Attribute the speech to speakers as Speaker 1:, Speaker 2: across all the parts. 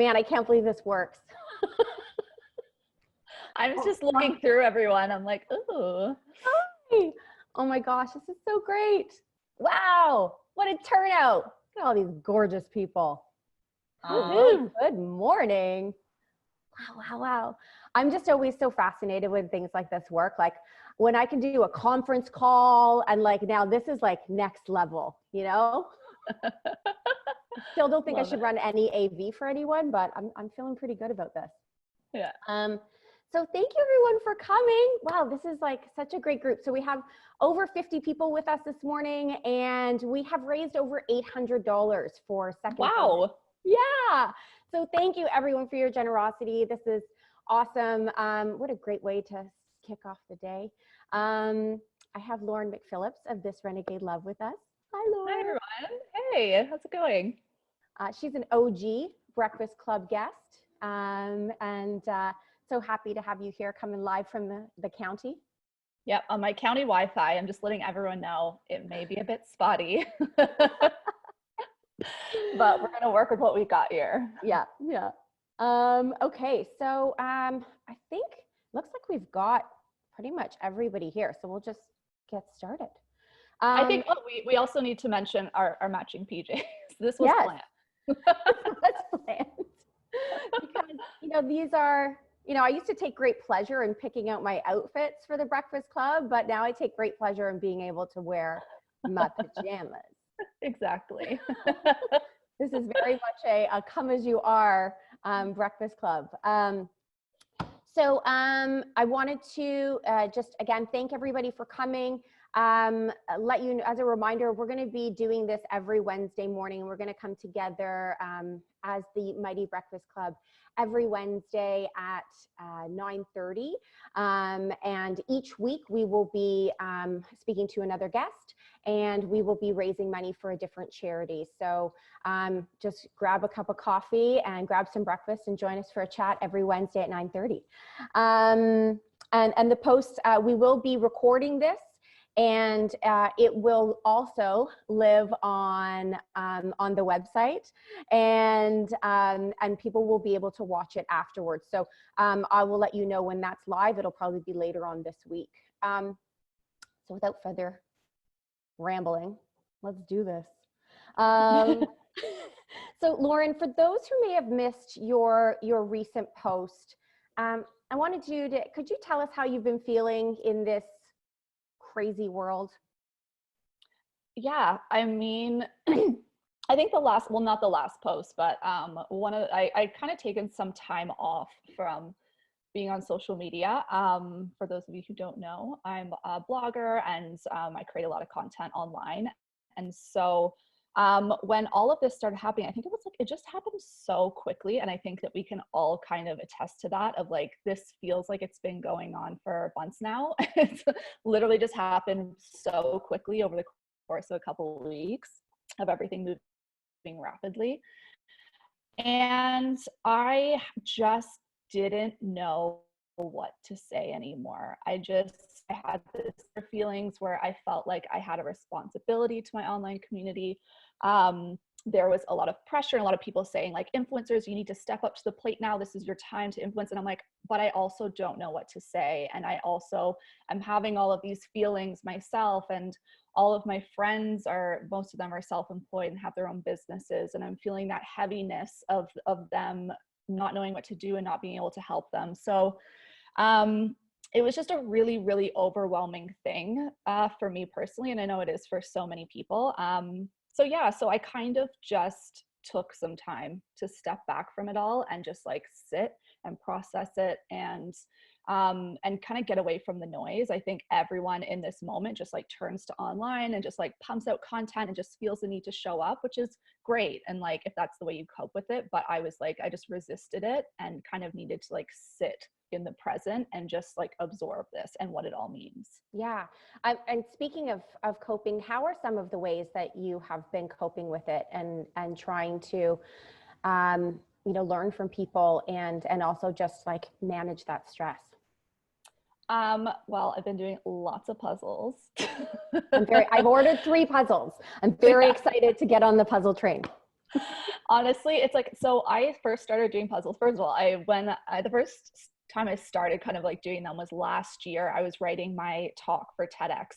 Speaker 1: Man, I can't believe this works.
Speaker 2: I was just looking through everyone. I'm like, ooh.
Speaker 1: Hi. Oh my gosh, this is so great. Wow, what a turnout. Look at all these gorgeous people. Good morning. Wow. I'm just always so fascinated when things like this work. Like when I can do a conference call and like now this is like next level, you know? Still don't think I should run any AV for anyone, but I'm feeling pretty good about this.
Speaker 2: Yeah.
Speaker 1: So thank you everyone for coming. Wow, this is like such a great group. So we have over 50 people with us this morning and we have raised over $800 for second.
Speaker 2: Wow.
Speaker 1: Yeah. So thank you everyone for your generosity. This is awesome. What a great way to kick off the day. I have Lauren McPhillips of This Renegade Love with us. Hi, Lauren.
Speaker 2: Hi, everyone. Hey, how's it going?
Speaker 1: She's an OG Breakfast Club guest. So happy to have you here coming live from the county.
Speaker 2: Yep, on my county Wi-Fi. I'm just letting everyone know it may be a bit spotty. But we're going to work with what we got here.
Speaker 1: Yeah. Okay, so I think looks like we've got pretty much everybody here, so we'll just get started.
Speaker 2: I think we also need to mention our matching PJs. This was planned.
Speaker 1: That's planned. Because these are, I used to take great pleasure in picking out my outfits for the Breakfast Club, but now I take great pleasure in being able to wear my pajamas.
Speaker 2: Exactly.
Speaker 1: This is very much a come as you are Breakfast Club. So I wanted to just again thank everybody for coming. Let you know, as a reminder, we're going to be doing this every Wednesday morning. We're going to come together as the Mighty Breakfast Club every Wednesday at 9:30. And each week we will be speaking to another guest and we will be raising money for a different charity. So just grab a cup of coffee and grab some breakfast and join us for a chat every Wednesday at 9:30. And the post, we will be recording this. And it will also live on the website, and people will be able to watch it afterwards. So I will let you know when that's live. It'll probably be later on this week. So without further rambling, let's do this. So Lauren, for those who may have missed your recent post, I wanted you to, could you tell us how you've been feeling in this crazy world?
Speaker 2: Yeah, I mean, I think not the last post, but I kind of taken some time off from being on social media. For those of you who don't know, I'm a blogger and I create a lot of content online. And so when all of this started happening, I think it just happened so quickly. And I think that we can all kind of attest to that of like, this feels like it's been going on for months now. It's literally just happened so quickly over the course of a couple of weeks of everything moving rapidly. And I just didn't know what to say anymore. I had this feelings where I felt like I had a responsibility to my online community. There was a lot of pressure and a lot of people saying like, influencers, you need to step up to the plate now. This is your time to influence. And I'm like, but I also don't know what to say. And I also am having all of these feelings myself, and all of my friends most of them are self-employed and have their own businesses. And I'm feeling that heaviness of them not knowing what to do and not being able to help them. So it was just a really, really overwhelming thing for me personally. And I know it is for so many people. So I kind of just took some time to step back from it all and just like sit and process it and kind of get away from the noise. I think everyone in this moment just like turns to online and just like pumps out content and just feels the need to show up, which is great. And like, if that's the way you cope with it, but I was like, I just resisted it and kind of needed to like sit in the present and just like absorb this and what it all means.
Speaker 1: Yeah. And speaking of coping, how are some of the ways that you have been coping with it and trying to, learn from people and also just like manage that stress?
Speaker 2: Well, I've been doing lots of puzzles.
Speaker 1: I've ordered 3 puzzles. I'm very excited to get on the puzzle train.
Speaker 2: Honestly, it's like, so I first started doing puzzles. First of all, the first time I started kind of like doing them was last year. I was writing my talk for TEDx.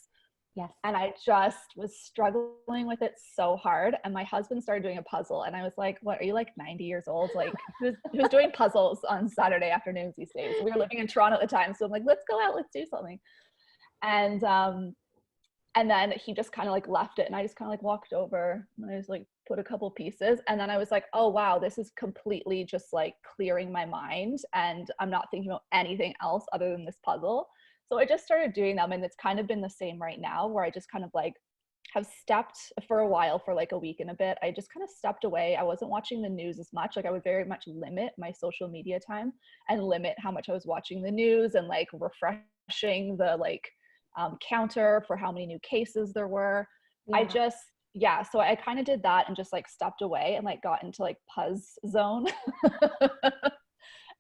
Speaker 1: Yes.
Speaker 2: And I just was struggling with it so hard. And my husband started doing a puzzle. And I was like, what, are you like 90 years old? Like, who's doing puzzles on Saturday afternoons these days? We were living in Toronto at the time. So I'm like, let's go out, let's do something. And then he just kind of like left it. And I just kind of like walked over and I just like put a couple pieces. And then I was like, oh, wow, this is completely just like clearing my mind. And I'm not thinking about anything else other than this puzzle. So I just started doing them. And it's kind of been the same right now, where I just kind of like have stepped for a while, for like a week and a bit. I just kind of stepped away. I wasn't watching the news as much. Like I would very much limit my social media time and limit how much I was watching the news and like refreshing the like counter for how many new cases there were.
Speaker 1: Yeah.
Speaker 2: So I kind of did that and just like stepped away and like got into like puzz zone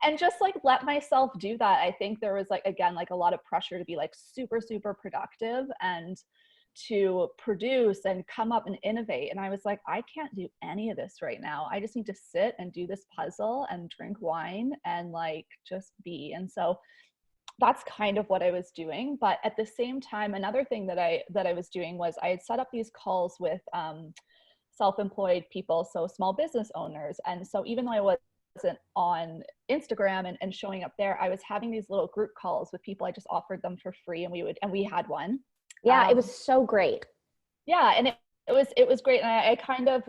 Speaker 2: and just like let myself do that. I think there was like, again, like a lot of pressure to be like super, super productive and to produce and come up and innovate. And I was like, I can't do any of this right now. I just need to sit and do this puzzle and drink wine and like just be. And so that's kind of what I was doing. But at the same time, another thing that I was doing was I had set up these calls with self-employed people, so small business owners. And so even though I wasn't on Instagram and showing up there, I was having these little group calls with people. I just offered them for free, and we had one.
Speaker 1: Yeah, it was so great.
Speaker 2: Yeah, and it was great. And I kind of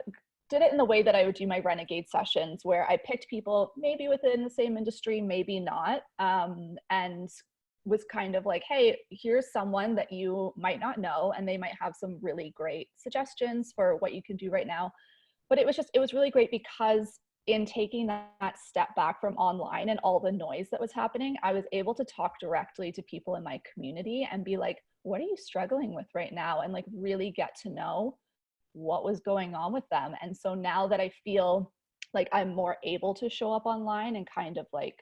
Speaker 2: did it in the way that I would do my renegade sessions, where I picked people maybe within the same industry, maybe not, and was kind of like, hey, here's someone that you might not know, and they might have some really great suggestions for what you can do right now. But it was really great because in taking that step back from online and all the noise that was happening, I was able to talk directly to people in my community and be like, what are you struggling with right now? And like really get to know what was going on with them. And so now that I feel like I'm more able to show up online and kind of like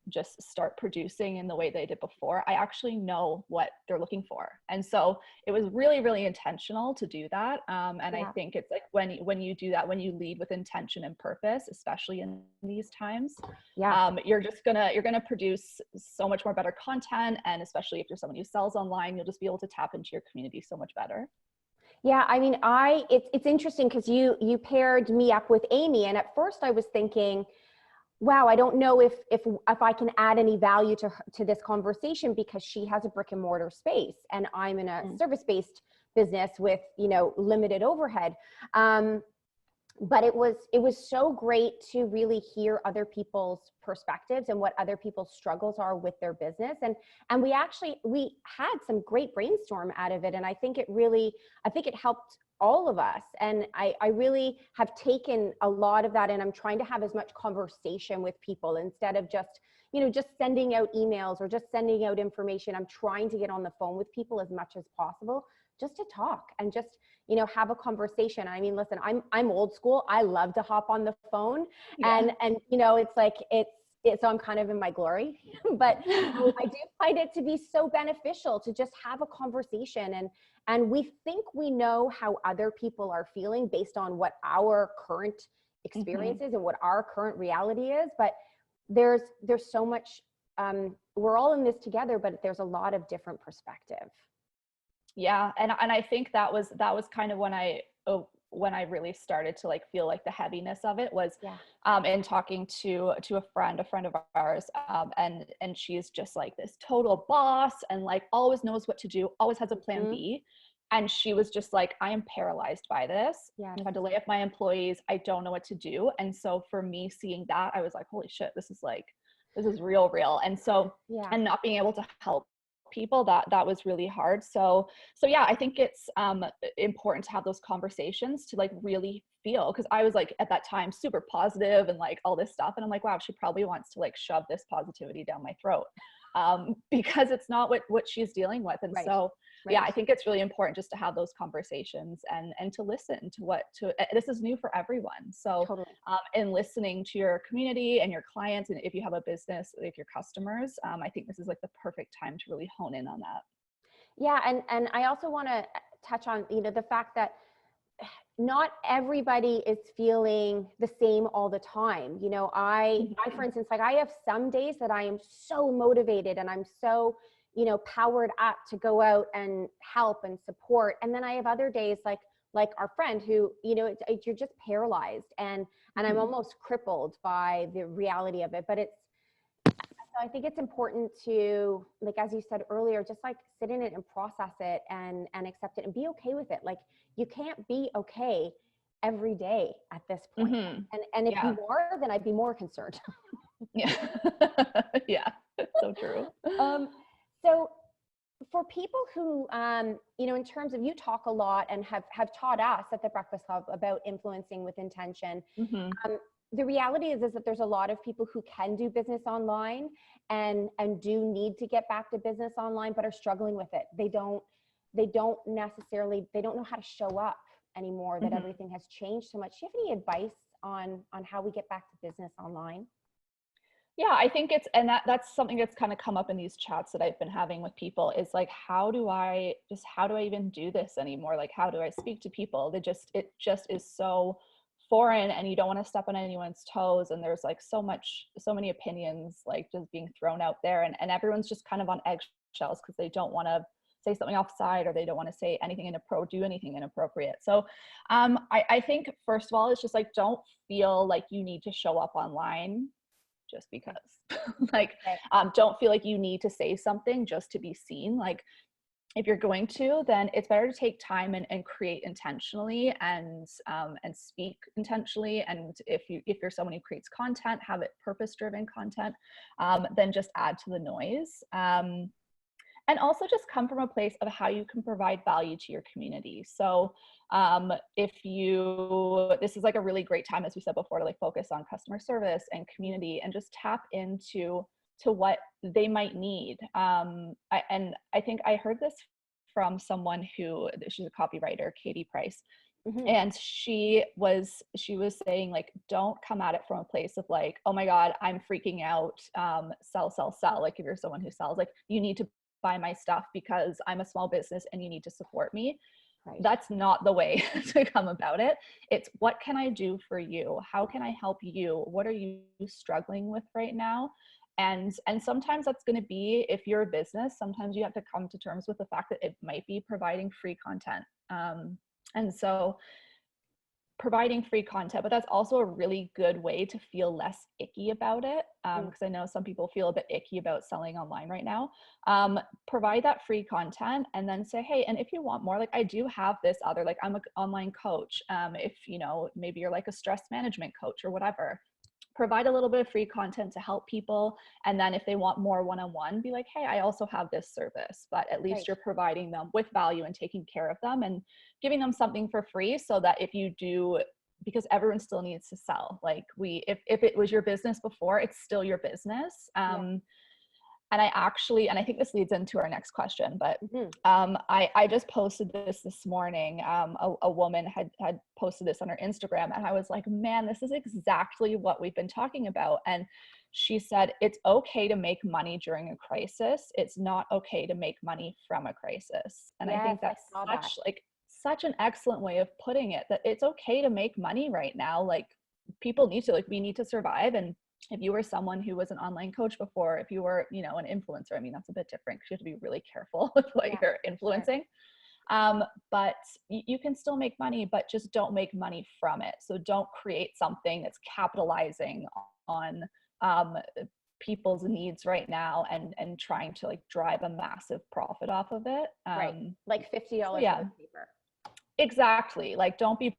Speaker 2: just start producing in the way they did before, I actually know what they're looking for. And so it was really, really intentional to do that. And I think it's like when you do that, when you lead with intention and purpose, especially in these times, you're gonna produce so much more better content. And especially if you're someone who sells online, you'll just be able to tap into your community so much better.
Speaker 1: Yeah, I mean, it's interesting because you paired me up with Amy, and at first I was thinking, wow, I don't know if I can add any value to this conversation, because she has a brick and mortar space and I'm in a service-based business with, limited overhead. But it was so great to really hear other people's perspectives and what other people's struggles are with their business. And we had some great brainstorm out of it. And I think it helped all of us. And I really have taken a lot of that, and I'm trying to have as much conversation with people instead of just sending out emails or just sending out information. I'm trying to get on the phone with people as much as possible, just to talk and just, have a conversation. I mean, listen, I'm old school. I love to hop on the phone and it's like, so I'm kind of in my glory, but I do find it to be so beneficial to just have a conversation. And we think we know how other people are feeling based on what our current experience is and what our current reality is. But there's so much, we're all in this together, but there's a lot of different perspective.
Speaker 2: Yeah. And I think that was kind of when I really started to like feel like the heaviness of it was, in talking to a friend of ours. And she's just like this total boss and like always knows what to do, always has a plan B. And she was just like, I am paralyzed by this. I've had to lay off my employees. I don't know what to do. And so for me seeing that, I was like, holy shit, this is real. And so, and not being able to help people, that was really hard. So yeah, I think it's important to have those conversations to like really feel, because I was like at that time super positive and like all this stuff, and I'm like, wow, she probably wants to like shove this positivity down my throat, because it's not what she's dealing with. And so yeah, I think it's really important just to have those conversations and to listen to this is new for everyone. So in listening to your community and your clients, and if you have a business, like your customers, I think this is like the perfect time to really hone in on that.
Speaker 1: Yeah. And I also want to touch on, the fact that not everybody is feeling the same all the time. You know, I, for instance, like I have some days that I am so motivated and I'm so, you know, powered up to go out and help and support. And then I have other days like our friend who, you know, you're just paralyzed and I'm almost crippled by the reality of it. But it's, so I think it's important to, like, as you said earlier, just like sit in it and process it and accept it and be okay with it. Like you can't be okay every day at this point. And if you are, then I'd be more concerned.
Speaker 2: Yeah. Yeah. So true.
Speaker 1: So for people who, you know, in terms of, you talk a lot and have taught us at the Breakfast Club about influencing with intention. The reality is that there's a lot of people who can do business online and do need to get back to business online, but are struggling with it. They don't necessarily, they don't know how to show up anymore, that everything has changed so much. Do you have any advice on how we get back to business online?
Speaker 2: Yeah, I think it's, and that's something that's kind of come up in these chats that I've been having with people is like, how do I even do this anymore? Like, how do I speak to people? It just is so foreign and you don't want to step on anyone's toes. And there's like so many opinions, like just being thrown out there and everyone's just kind of on eggshells because they don't want to say something offside or they don't want to say anything do anything inappropriate. So I think first of all, it's just like, don't feel like you need to show up online just because. Like, don't feel like you need to say something just to be seen. Like, if you're going to, then it's better to take time and create intentionally and speak intentionally. And if you're someone who creates content, have it purpose-driven content, then just add to the noise. And also just come from a place of how you can provide value to your community. So this is like a really great time, as we said before, to like focus on customer service and community and just tap into what they might need. And I think I heard this from someone she's a copywriter, Katie Price. And she was saying, like, don't come at it from a place of like, oh my God, I'm freaking out, sell. Like, if you're someone who sells, like, you need to buy my stuff because I'm a small business and you need to support me. Right. That's not the way to come about it. It's, what can I do for you? How can I help you? What are you struggling with right now? And sometimes that's going to be, if you're a business, sometimes you have to come to terms with the fact that it might be providing free content. And so providing free content, but that's also a really good way to feel less icky about it. Because I know some people feel a bit icky about selling online right now. Provide that free content and then say, hey, and if you want more, like, I do have this other, like, I'm an online coach. If, you know, maybe you're like a stress management coach or whatever, provide a little bit of free content to help people. And then if they want more one-on-one, be like, hey, I also have this service, but at least you're providing them with value and taking care of them and giving them something for free, so that if you do, because everyone still needs to sell. Like, if it was your business before, it's still your business. And I think this leads into our next question, but I just posted this morning. A woman had posted this on her Instagram, and I was like, man, this is exactly what we've been talking about. And she said, it's okay to make money during a crisis. It's not okay to make money from a crisis. And I think that's such an excellent way of putting it, that it's okay to make money right now. Like, people need to, like, we need to survive. And if you were someone who was an online coach before, if you were, you know, an influencer, I mean, that's a bit different because you have to be really careful with what you're influencing. But you can still make money, but just don't make money from it. So don't create something that's capitalizing on people's needs right now and trying to like drive a massive profit off of it.
Speaker 1: Like $50 worth of paper.
Speaker 2: Exactly. Like, don't be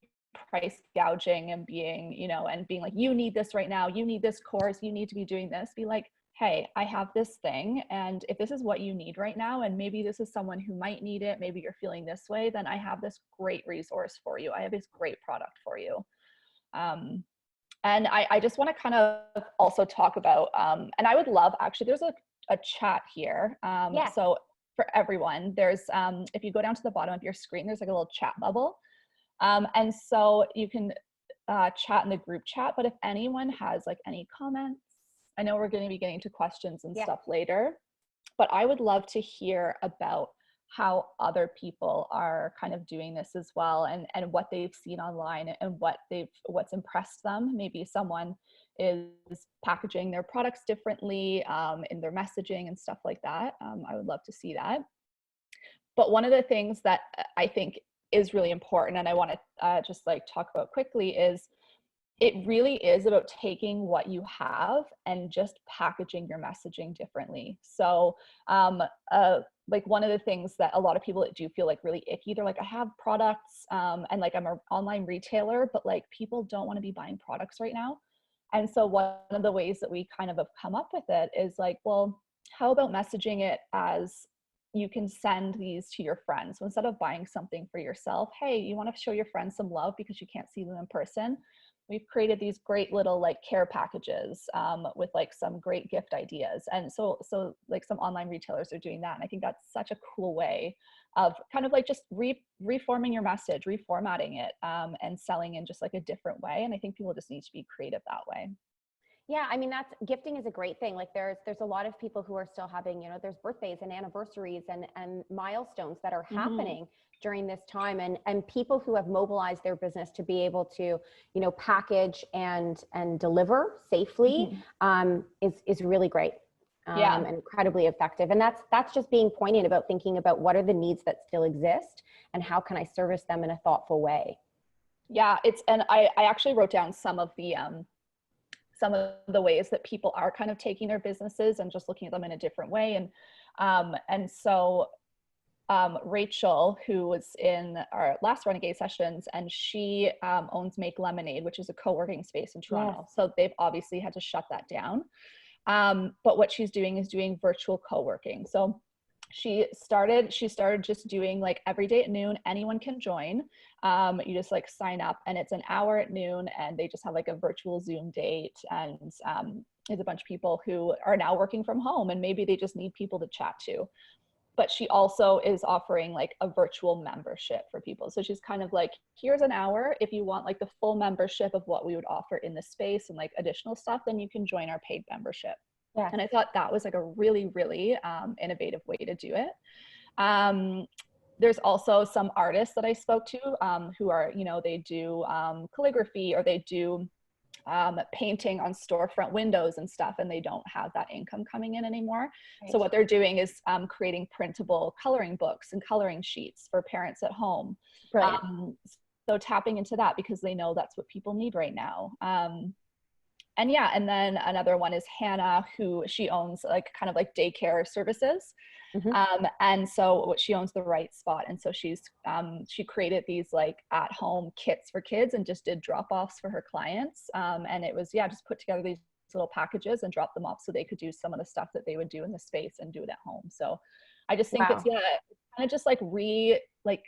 Speaker 2: price gouging and being, you know, and being like, you need this right now, you need this course, you need to be doing this. Be like, hey, I have this thing, and if this is what you need right now, and maybe this is someone who might need it, maybe you're feeling this way, then I have this great resource for you. I have this great product for you. And I just want to kind of also talk about, and I would love, actually, there's a chat here. So for everyone, there's, if you go down to the bottom of your screen, there's like a little chat bubble. And so you can chat in the group chat, but if anyone has like any comments, I know we're going to be getting to questions and stuff later, but I would love to hear about how other people are kind of doing this as well, and what they've seen online and what's impressed them. Maybe someone is packaging their products differently in their messaging and stuff like that. I would love to see that. But one of the things that I think is really important, and I want to just like talk about quickly, is it really is about taking what you have and just packaging your messaging differently. So like one of the things that a lot of people do feel like really icky, they're like, I have products and like I'm an online retailer, but like people don't want to be buying products right now. And so one of the ways that we kind of have come up with it is like, well, how about messaging it as you can send these to your friends. So instead of buying something for yourself, hey, you want to show your friends some love because you can't see them in person. We've created these great little like care packages with like some great gift ideas. And so like some online retailers are doing that. And I think that's such a cool way of kind of like just reforming your message, reformatting it and selling in just like a different way. And I think people just need to be creative that way.
Speaker 1: Yeah, I mean, that's gifting is a great thing. Like there's a lot of people who are still having, there's birthdays and anniversaries and milestones that are happening during this time, and people who have mobilized their business to be able to, package and deliver safely is really great. And incredibly effective. And that's just being poignant about thinking about what are the needs that still exist and how can I service them in a thoughtful way.
Speaker 2: Yeah, and I actually wrote down some of the ways that people are kind of taking their businesses and just looking at them in a different way. And so Rachel, who was in our last Renegade sessions, and she owns Make Lemonade, which is a co-working space in Toronto. Yes. So they've obviously had to shut that down. But what she's doing is doing virtual co-working. So she started just doing like every day at noon, anyone can join. You just like sign up and it's an hour at noon and they just have like a virtual Zoom date. And there's a bunch of people who are now working from home and maybe they just need people to chat to. But she also is offering like a virtual membership for people. So she's kind of like, here's an hour. If you want like the full membership of what we would offer in the space and like additional stuff, then you can join our paid membership. Yeah. And I thought that was like a really, really innovative way to do it. There's also some artists that I spoke to who are, they do calligraphy or they do painting on storefront windows and stuff, and they don't have that income coming in anymore. Right. So what they're doing is creating printable coloring books and coloring sheets for parents at home. So tapping into that because they know that's what people need right now. And then another one is Hannah, who she owns like kind of like daycare services. And so what she owns the Right Spot. And so she created these like at home kits for kids and just did drop-offs for her clients. And it was, just put together these little packages and drop them off so they could do some of the stuff that they would do in the space and do it at home. So I just think it's kind of just like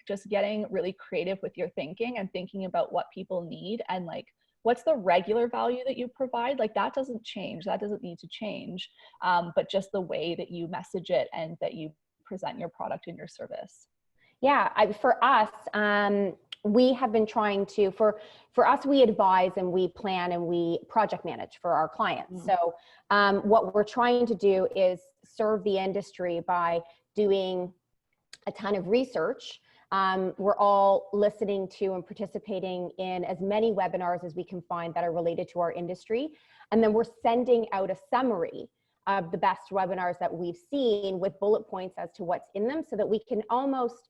Speaker 2: just getting really creative with your thinking and thinking about what people need and like, what's the regular value that you provide? Like that doesn't change. That doesn't need to change. But just the way that you message it and that you present your product and your service.
Speaker 1: Yeah, for us, we have been trying to, for us, we advise and we plan and we project manage for our clients. So what we're trying to do is serve the industry by doing a ton of research. We're all listening to and participating in as many webinars as we can find that are related to our industry. And then we're sending out a summary of the best webinars that we've seen with bullet points as to what's in them so that we can almost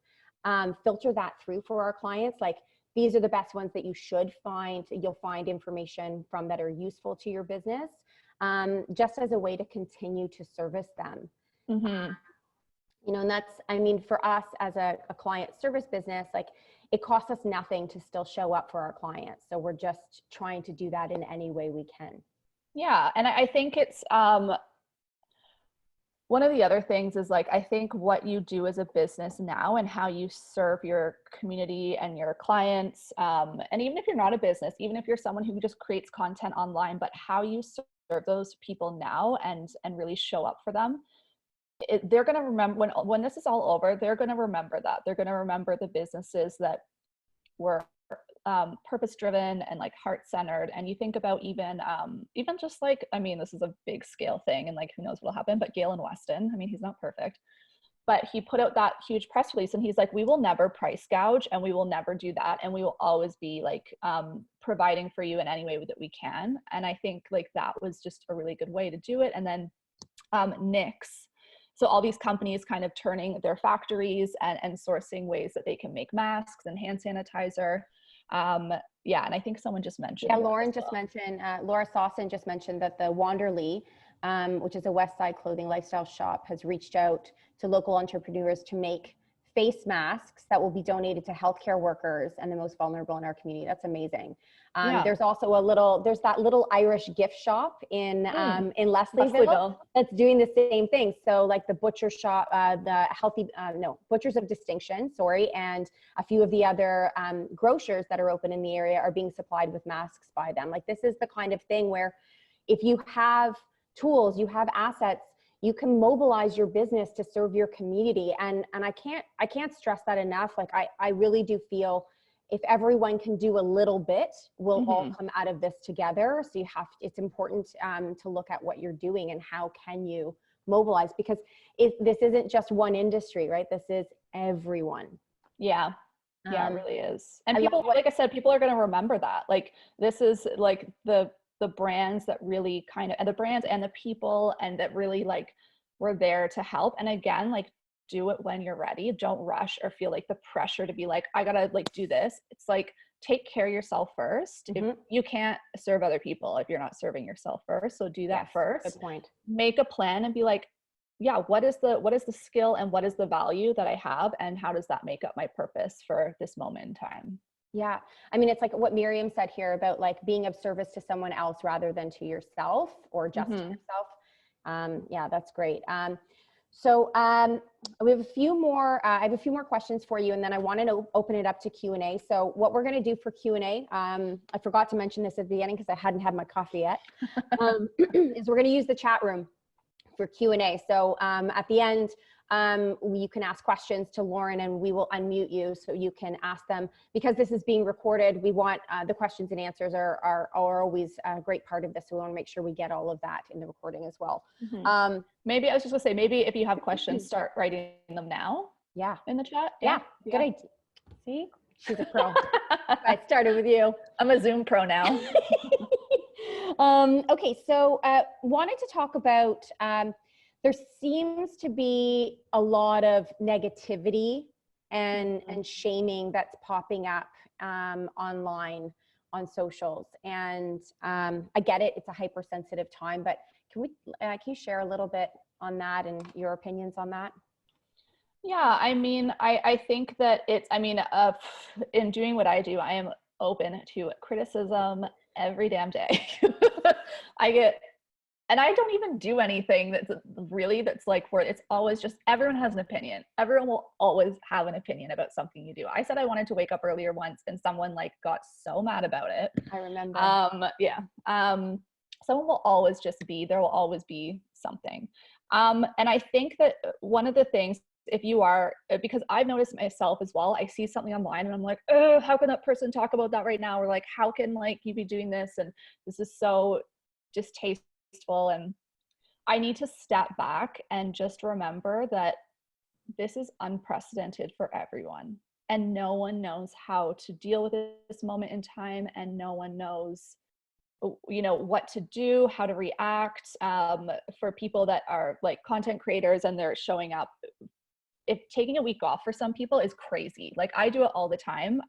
Speaker 1: filter that through for our clients. Like these are the best ones that you should find, you'll find information from that are useful to your business, just as a way to continue to service them. And that's, I mean, for us as a client service business, like it costs us nothing to still show up for our clients. So we're just trying to do that in any way we can.
Speaker 2: Yeah. And I think it's, one of the other things is like, I think what you do as a business now and how you serve your community and your clients, and even if you're not a business, even if you're someone who just creates content online, but how you serve those people now and really show up for them, they're going to remember when this is all over, they're going to remember that. They're going to remember the businesses that were purpose-driven and like heart-centered. And you think about even just like, I mean, this is a big scale thing and like, who knows what'll happen, but Galen Weston, I mean, he's not perfect, But he put out that huge press release and he's like, we will never price gouge and we will never do that. And we will always be like providing for you in any way that we can. And I think like that was just a really good way to do it. And then Nix. So all these companies kind of turning their factories and sourcing ways that they can make masks and hand sanitizer. Yeah, and I think someone just mentioned.
Speaker 1: Yeah, Lauren just mentioned, Laura Sawson just mentioned that the Wanderley, which is a West Side clothing lifestyle shop, has reached out to local entrepreneurs to make face masks that will be donated to healthcare workers and the most vulnerable in our community. That's amazing.
Speaker 2: Yeah.
Speaker 1: There's also there's that little Irish gift shop in Leslieville that's doing the same thing. So like the butcher shop, Butchers of Distinction, and a few of the other grocers that are open in the area are being supplied with masks by them. Like this is the kind of thing where if you have tools, you have assets, you can mobilize your business to serve your community. And I can't stress that enough. Like I really do feel if everyone can do a little bit, we'll all come out of this together. So it's important to look at what you're doing and how can you mobilize, because this isn't just one industry, right? This is everyone.
Speaker 2: Yeah. Yeah, it really is. And people, like I said, people are going to remember that. Like this is like the brands that really kind of, and the brands and the people, and that really like were there to help. And again, like do it when you're ready. Don't rush or feel like the pressure to be like, I gotta like do this. It's like, take care of yourself first. If you can't serve other people if you're not serving yourself first. So do that first.
Speaker 1: Good point. Make
Speaker 2: a plan and be like, yeah, what is the skill and what is the value that I have, and how does that make up my purpose for this moment in time?
Speaker 1: Yeah. I mean, it's like what Miriam said here about like being of service to someone else rather than to yourself or just to yourself. Yeah, that's great. So we have a few more, I have a few more questions for you, and then I want to open it up to Q&A. So what we're going to do for Q&A, I forgot to mention this at the beginning because I hadn't had my coffee yet, is we're going to use the chat room for Q&A. So at the end, you can ask questions to Lauren and we will unmute you so you can ask them. Because this is being recorded, we want the questions and answers are always a great part of this. So we want to make sure we get all of that in the recording as well.
Speaker 2: Maybe I was just gonna say, maybe if you have questions, start writing them now.
Speaker 1: Yeah.
Speaker 2: In the chat.
Speaker 1: Yeah. Good idea. See, she's a pro. I started with you.
Speaker 2: I'm a Zoom pro now.
Speaker 1: Okay, so wanted to talk about, there seems to be a lot of negativity and shaming that's popping up online on socials. And I get it, it's a hypersensitive time, but can you share a little bit on that and your opinions on that?
Speaker 2: Yeah, I mean, I think that in doing what I do, I am open to criticism every damn day. And I don't even do anything that's like where it's always just everyone has an opinion. Everyone will always have an opinion about something you do. I said I wanted to wake up earlier once and someone like got so mad about it.
Speaker 1: I remember.
Speaker 2: Someone will always there will always be something. And I think that one of the things, because I've noticed myself as well, I see something online and I'm like, oh, how can that person talk about that right now? Or like, how can like you be doing this? And this is so distasteful. And I need to step back and just remember that this is unprecedented for everyone. And no one knows how to deal with this moment in time. And no one knows what to do, how to react. For people that are like content creators and they're showing up, if taking a week off for some people is crazy. Like I do it all the time,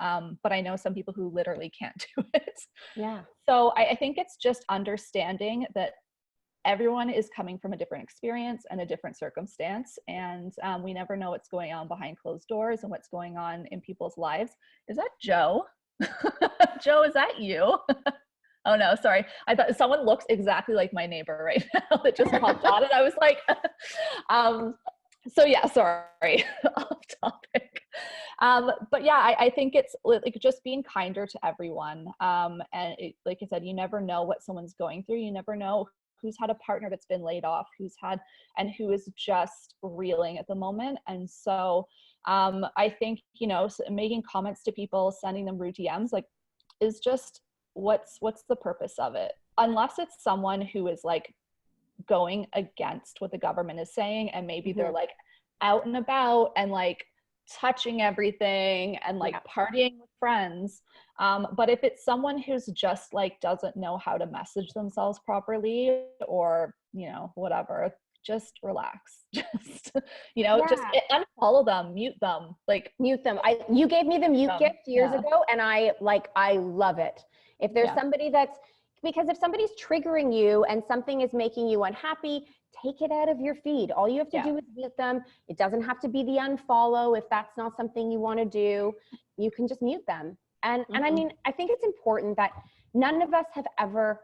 Speaker 2: but I know some people who literally can't do it.
Speaker 1: Yeah.
Speaker 2: So I think it's just understanding that everyone is coming from a different experience and a different circumstance. And we never know what's going on behind closed doors and what's going on in people's lives. Is that Joe? Joe, is that you? Oh no, sorry. I thought someone looks exactly like my neighbor right now that just popped on, and I was like, so yeah, sorry, off topic. But yeah, I think it's like just being kinder to everyone. And like I said, you never know what someone's going through. You never know who's had a partner that's been laid off, who is just reeling at the moment. And so I think, making comments to people, sending them rude DMs, like is just, what's the purpose of it? Unless it's someone who is like going against what the government is saying, and maybe they're like out and about and like touching everything and like partying with friends. But if it's someone who's just like doesn't know how to message themselves properly, or, you know, whatever, just relax. Just, you know, just unfollow them, mute them, like
Speaker 1: mute them. You gave me the mute gift years
Speaker 2: Yeah.
Speaker 1: ago, and I love it. If there's somebody because if somebody's triggering you and something is making you unhappy, take it out of your feed. All you have to do is mute them. It doesn't have to be the unfollow. If that's not something you want to do, you can just mute them. And I mean, I think it's important that none of us have ever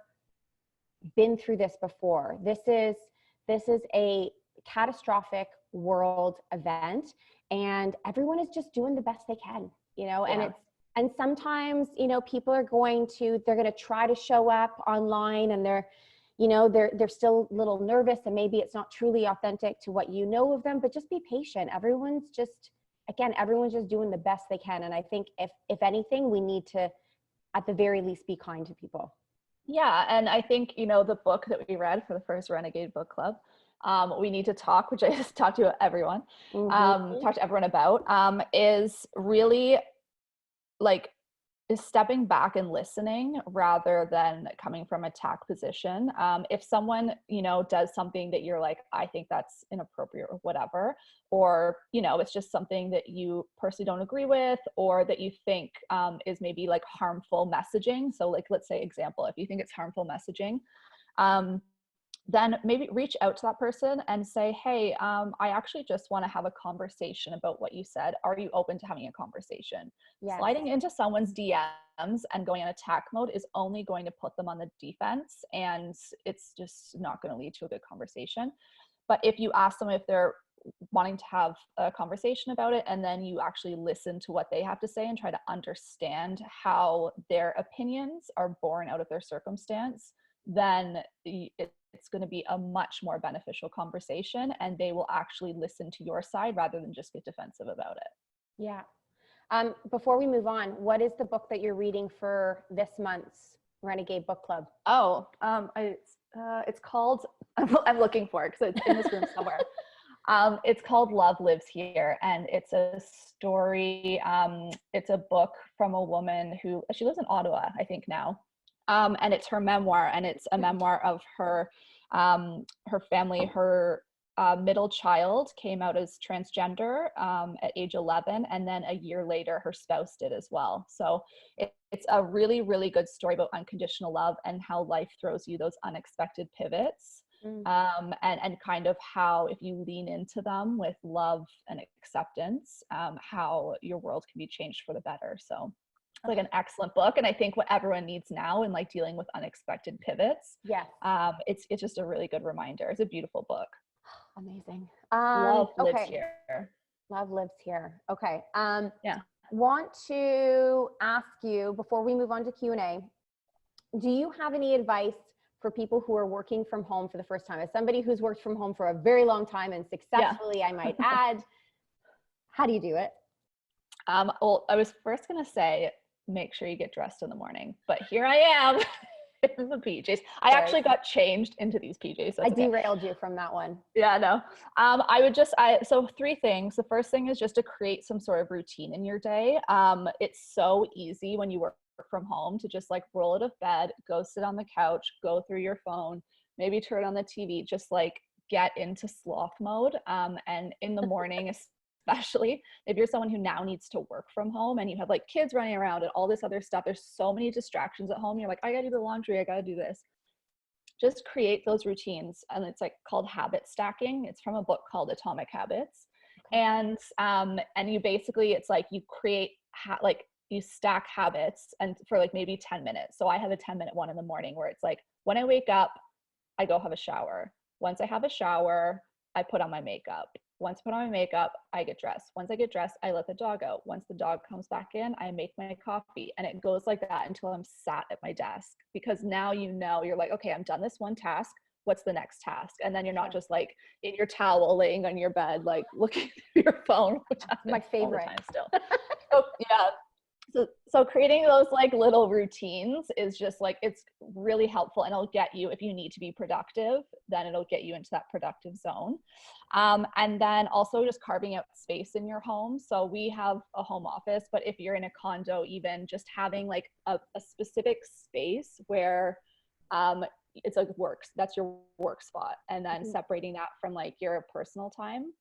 Speaker 1: been through this before. This is a catastrophic world event, and everyone is just doing the best they can, you know. And sometimes, you know, people are going to try to show up online, and they're still a little nervous, and maybe it's not truly authentic to what you know of them, but just be patient. Everyone's just doing the best they can. And I think if anything, we need to, at the very least, be kind to people.
Speaker 2: Yeah. And I think, you know, the book that we read for the first Renegade Book Club, We Need to Talk, which I just talked to everyone, talked to everyone about, is really like is stepping back and listening rather than coming from attack position. If someone, you know, does something that you're like, I think that's inappropriate or whatever, or, you know, it's just something that you personally don't agree with, or that you think is maybe like harmful messaging. So like, let's say example, if you think it's harmful messaging, then maybe reach out to that person and say, hey, I actually just want to have a conversation about what you said. Are you open to having a conversation? Yes. Sliding into someone's DMs and going in attack mode is only going to put them on the defense, and it's just not going to lead to a good conversation. But if you ask them if they're wanting to have a conversation about it, and then you actually listen to what they have to say and try to understand how their opinions are born out of their circumstance, then it's going to be a much more beneficial conversation, and they will actually listen to your side rather than just get defensive about it.
Speaker 1: Yeah. Before we move on, what is the book that you're reading for this month's Renegade Book Club?
Speaker 2: Oh, it's called, I'm looking for it because it's in this room somewhere. It's called Love Lives Here, and it's a story. It's a book from a woman who, she lives in Ottawa, I think now. And it's her memoir, and it's a memoir of her family. Her middle child came out as transgender at age 11, and then a year later her spouse did as well. So it's a really, really good story about unconditional love and how life throws you those unexpected pivots, and kind of how, if you lean into them with love and acceptance, how your world can be changed for the better. So like an excellent book, and I think what everyone needs now in like dealing with unexpected pivots.
Speaker 1: Yes.
Speaker 2: It's just a really good reminder. It's a beautiful book.
Speaker 1: Amazing.
Speaker 2: Love Lives Here.
Speaker 1: Love Lives Here. Okay.
Speaker 2: Yeah.
Speaker 1: Want to ask you, before we move on to Q&A, do you have any advice for people who are working from home for the first time? As somebody who's worked from home for a very long time and successfully, I might add, how do you do it?
Speaker 2: Well, I was first going to say, make sure you get dressed in the morning, but here I am in the PJs. I actually got changed into these PJs. So
Speaker 1: I derailed you from that one.
Speaker 2: Yeah, no. So 3 things. The first thing is just to create some sort of routine in your day. It's so easy when you work from home to just like roll out of bed, go sit on the couch, go through your phone, maybe turn on the TV, just like get into sloth mode. And in the morning, especially if you're someone who now needs to work from home and you have like kids running around and all this other stuff, there's so many distractions at home. You're like, I gotta do the laundry, I gotta do this. Just create those routines. And it's like called habit stacking. It's from a book called Atomic Habits. And you basically, it's like you create you stack habits, and for like maybe 10 minutes. So I have a 10-minute one in the morning where it's like, when I wake up, I go have a shower. Once I have a shower, I put on my makeup. Once I put on my makeup, I get dressed. Once I get dressed, I let the dog out. Once the dog comes back in, I make my coffee. And it goes like that until I'm sat at my desk. Because now you know, you're like, okay, I'm done this one task. What's the next task? And then you're not just like in your towel laying on your bed, like looking through your phone, which
Speaker 1: my favorite.
Speaker 2: all the time still. So, yeah. So creating those like little routines is just like, it's really helpful, and it'll get you, if you need to be productive, then it'll get you into that productive zone. And then also just carving out space in your home. So we have a home office, but if you're in a condo, even just having like a specific space where it's like works, that's your work spot, and then separating that from like your personal time,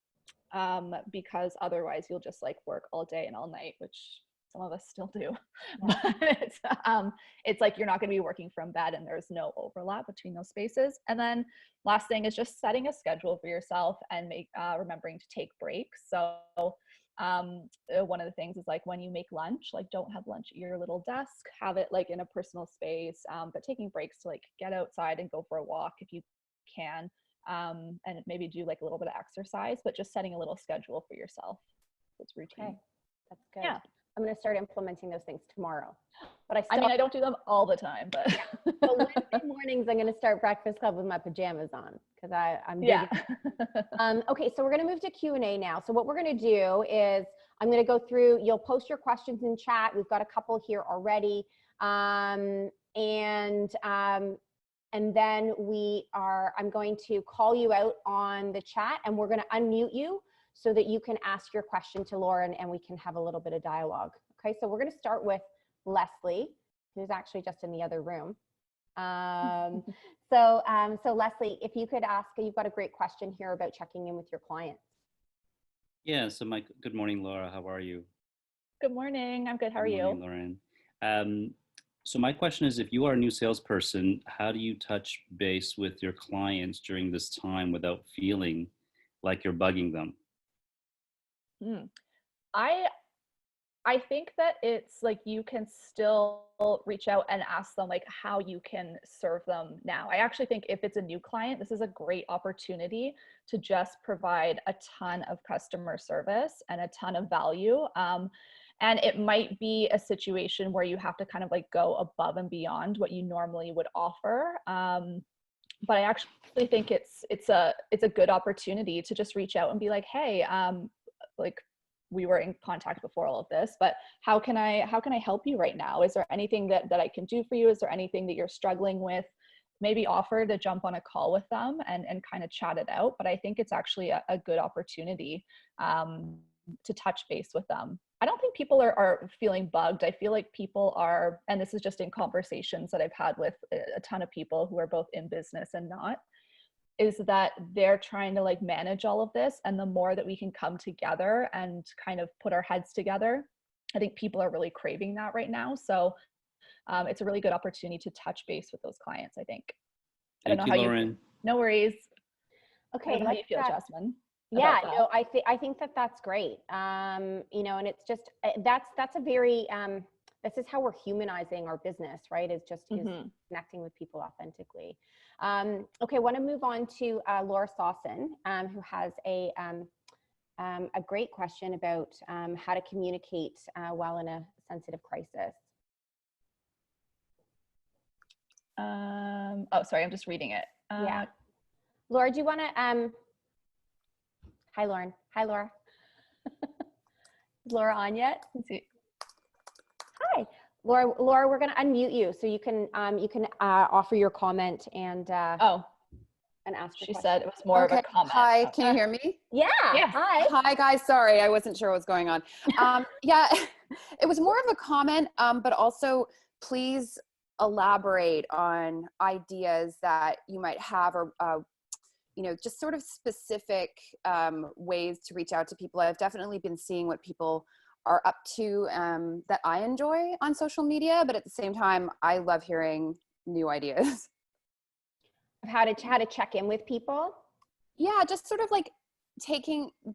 Speaker 2: because otherwise you'll just like work all day and all night, which some of us still do. But it's like you're not going to be working from bed, and there's no overlap between those spaces. And then last thing is just setting a schedule for yourself and remembering to take breaks. So one of the things is like when you make lunch, like don't have lunch at your little desk, have it like in a personal space, but taking breaks to like get outside and go for a walk if you can, and maybe do like a little bit of exercise, but just setting a little schedule for yourself. It's routine.
Speaker 1: Okay, that's good.
Speaker 2: Yeah.
Speaker 1: I'm going to start implementing those things tomorrow. But
Speaker 2: I mean, I don't do them all the time, but
Speaker 1: so Wednesday mornings, I'm going to start Breakfast Club with my pajamas on, because I'm
Speaker 2: yeah.
Speaker 1: Okay, so we're going to move to Q&A now. So what we're going to do is I'm going to go through, you'll post your questions in chat. We've got a couple here already. And then I'm going to call you out on the chat, and we're going to unmute you so that you can ask your question to Lauren and we can have a little bit of dialogue. Okay, so we're going to start with Leslie, who's actually just in the other room. So Leslie, if you could ask, you've got a great question here about checking in with your clients.
Speaker 3: Yeah, so good morning, Laura. How are you?
Speaker 2: Good morning. I'm good. How are
Speaker 3: Good
Speaker 2: you?
Speaker 3: morning, Lauren. So my question is, if you are a new salesperson, how do you touch base with your clients during this time without feeling like you're bugging them?
Speaker 2: I think that it's like you can still reach out and ask them like how you can serve them now. I actually think if it's a new client, this is a great opportunity to just provide a ton of customer service and a ton of value. And it might be a situation where you have to kind of like go above and beyond what you normally would offer. But I actually think it's a good opportunity to just reach out and be like, hey, like we were in contact before all of this, but how can I help you right now? Is there anything that I can do for you? Is there anything that you're struggling with? Maybe offer to jump on a call with them and kind of chat it out. But I think it's actually a good opportunity to touch base with them. I don't think people are feeling bugged. I feel like people are, and this is just in conversations that I've had with a ton of people who are both in business and not, is that they're trying to like manage all of this. And the more that we can come together and kind of put our heads together, I think people are really craving that right now. So it's a really good opportunity to touch base with those clients, I think. I don't know how
Speaker 3: Lauren.
Speaker 2: No worries.
Speaker 1: Okay.
Speaker 2: I don't know how you feel, Jasmine.
Speaker 1: Yeah, no, I think that's great. You know, and it's just, that's a very, this is how we're humanizing our business, right? Is connecting with people authentically. Okay, I want to move on to Laura Sawson, who has a great question about how to communicate while in a sensitive crisis.
Speaker 2: Oh, sorry, I'm just reading it.
Speaker 1: Yeah. Laura, do you want to, hi, Lauren. Hi, Laura. Is Laura on yet?
Speaker 2: Let's see.
Speaker 1: Hi, Laura, we're going to unmute you so you can offer your comment and and ask.
Speaker 2: She said it was more of a comment.
Speaker 4: Hi, can you hear me?
Speaker 1: Yeah.
Speaker 4: Hi. Hi, guys. Sorry, I wasn't sure what was going on. Yeah, it was more of a comment, but also please elaborate on ideas that you might have, or you know, just sort of specific ways to reach out to people. I've definitely been seeing what people are up to that I enjoy on social media, but at the same time, I love hearing new ideas.
Speaker 1: How to check in with people?
Speaker 4: Yeah, just sort of like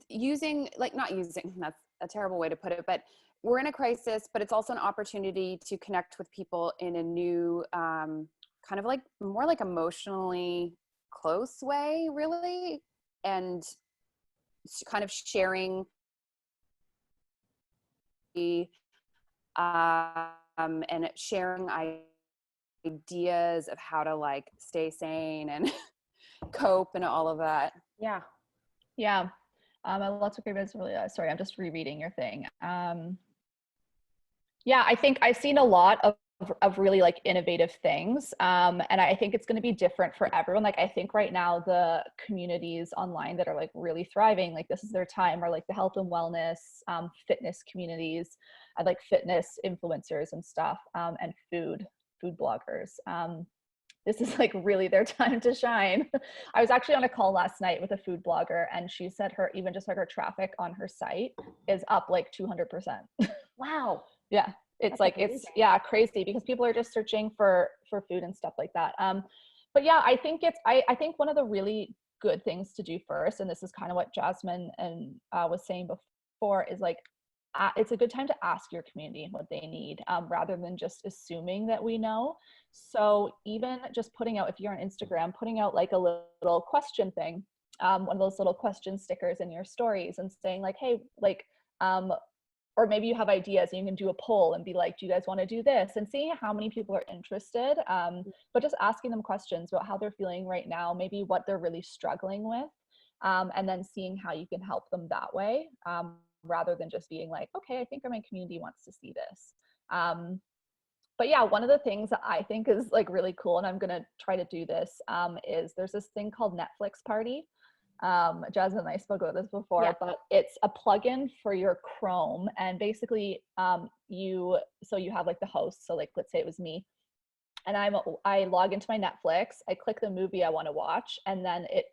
Speaker 4: using, not using, that's a terrible way to put it, but we're in a crisis, but it's also an opportunity to connect with people in a new, kind of like more like emotionally close way, really, and kind of sharing and sharing ideas of how to like stay sane and cope and all of that.
Speaker 1: Yeah.
Speaker 2: Lots of great bits. Really, sorry, I'm just rereading your thing. Yeah, I think I've seen a lot of really like innovative things. And I think it's going to be different for everyone. Like, I think right now the communities online that are like really thriving, like this is their time, are like the health and wellness, fitness communities, like fitness influencers and stuff, and food bloggers. This is like really their time to shine. I was actually on a call last night with a food blogger, and she said even just like her traffic on her site is up like 200%.
Speaker 1: Wow.
Speaker 2: Yeah. It's
Speaker 1: That's
Speaker 2: like,
Speaker 1: amazing.
Speaker 2: it's, yeah, crazy because people are just searching for food and stuff like that. But yeah, I think I think one of the really good things to do first, and this is kind of what Jasmine and was saying before, is like, it's a good time to ask your community what they need, rather than just assuming that we know. So even just putting out, if you're on Instagram, putting out like a little question thing, one of those little question stickers in your stories, and saying like, hey, like, or maybe you have ideas and you can do a poll and be like, do you guys want to do this? And seeing how many people are interested, but just asking them questions about how they're feeling right now, maybe what they're really struggling with, and then seeing how you can help them that way, rather than just being like, okay, I think my community wants to see this. But yeah, one of the things that I think is like really cool, and I'm going to try to do this, is there's this thing called Netflix Party. Jasmine and I spoke about this before,
Speaker 1: Yeah.
Speaker 2: but it's a plugin for your Chrome, and basically you have like the host. So like, let's say it was me, and I log into my Netflix, I click the movie I want to watch, and then it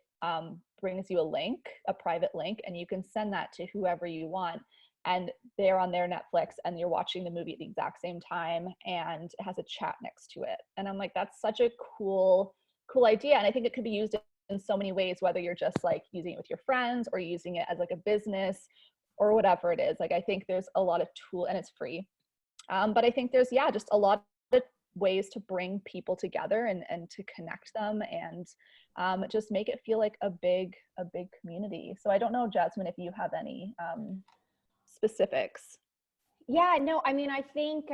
Speaker 2: brings you a link, a private link, and you can send that to whoever you want, and they're on their Netflix and you're watching the movie at the exact same time, and it has a chat next to it. And I'm like, that's such a cool idea, and I think it could be used in so many ways, whether you're just like using it with your friends or using it as like a business or whatever it is. Like, I think there's a lot of and it's free. But I think there's, yeah, just a lot of ways to bring people together and to connect them, and just make it feel like a big community. So I don't know, Jasmine, if you have any specifics.
Speaker 1: Yeah, no, I mean, I think